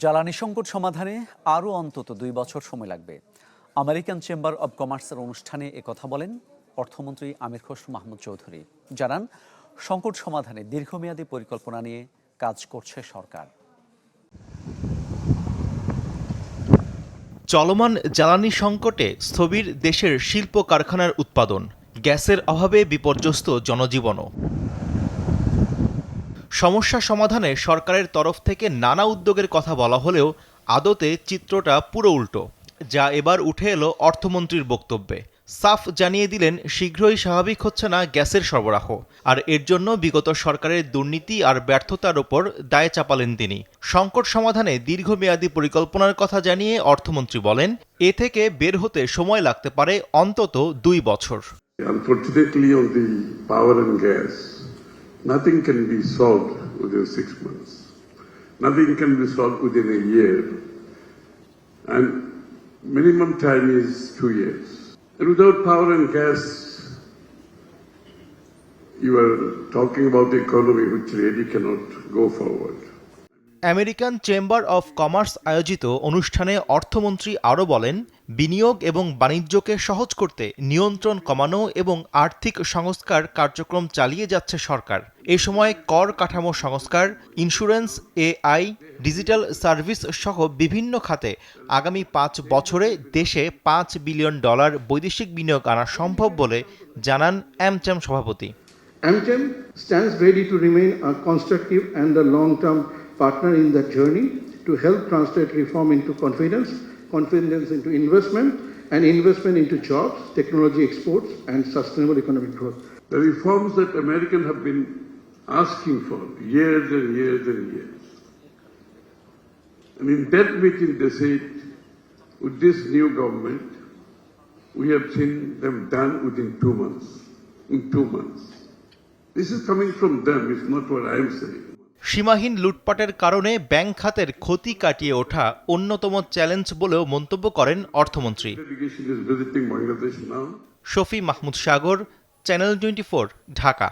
জ্বালানি সংকট সমাধানে আরও অন্তত 2 বছর সময় লাগবে। আমেরিকান চেম্বার অব কমার্সের অনুষ্ঠানে একথা বলেন অর্থমন্ত্রী আমির খসরু মাহমুদ চৌধুরী। জানান, সংকট সমাধানে দীর্ঘমেয়াদী পরিকল্পনা নিয়ে কাজ করছে সরকার। চলমান জ্বালানি সংকটে স্থবির দেশের শিল্প কারখানার উৎপাদন, গ্যাসের অভাবে বিপর্যস্ত জনজীবনও। সমস্যা সমাধানে সরকারের তরফ থেকে নানা উদ্যোগের কথা বলা হলেও আদতে চিত্রটা পুরো উল্টো, যা এবার উঠে এলো অর্থমন্ত্রীর বক্তব্যে। সাফ জানিয়ে দিলেন, শীঘ্রই স্বাভাবিক হচ্ছে না গ্যাসের সরবরাহ, আর এর জন্য বিগত সরকারের দুর্নীতি আর ব্যর্থতার ওপর দায় চাপালেন তিনি। সংকট সমাধানে দীর্ঘমেয়াদী পরিকল্পনার কথা জানিয়ে অর্থমন্ত্রী বলেন, এ থেকে বের হতে সময় লাগতে পারে অন্তত 2 বছর। Unfortunately, on the power and gas, nothing can be solved within 6 months. Nothing can be solved within a year. And minimum time is 2 years. And without power and gas, you are talking about the economy which really cannot go forward. American chamber of commerce আয়োজিত অনুষ্ঠানে অর্থমন্ত্রী আরও বলেন, বিনিয়োগ এবং বাণিজ্যকে সহজ করতে নিয়ন্ত্রণ কমানো এবং আর্থিক সংস্কার কার্যক্রম চালিয়ে যাচ্ছে সরকার। এ সময় কর কাঠামো সংস্কার, ইন্স্যুরেন্স, এআই, ডিজিটাল সার্ভিস সহ বিভিন্ন খাতে আগামী 5 বছরে দেশে $5 বিলিয়ন বৈদেশিক বিনিয়োগ আনা সম্ভব বলে জানান অ্যামচাম সভাপতি। AmCham stands ready to remain a constructive and a long-term partner in that journey to help translate reform into confidence into investment, and investment into jobs, technology exports, and sustainable economic growth. The reforms that Americans have been asking for years and years and years. And in that meeting they said, with this new government, we have seen them done within 2 months. In 2 months. This is coming from them, it's not what I am saying. সীমাহীন লুটপাটের কারণে bank খাতের ক্ষতি কাটিয়ে ওঠা অন্যতম challenge বলেও মন্তব্য করেন অর্থমন্ত্রী। শফি মাহমুদ সাগর, চ্যানেল 24, ঢাকা।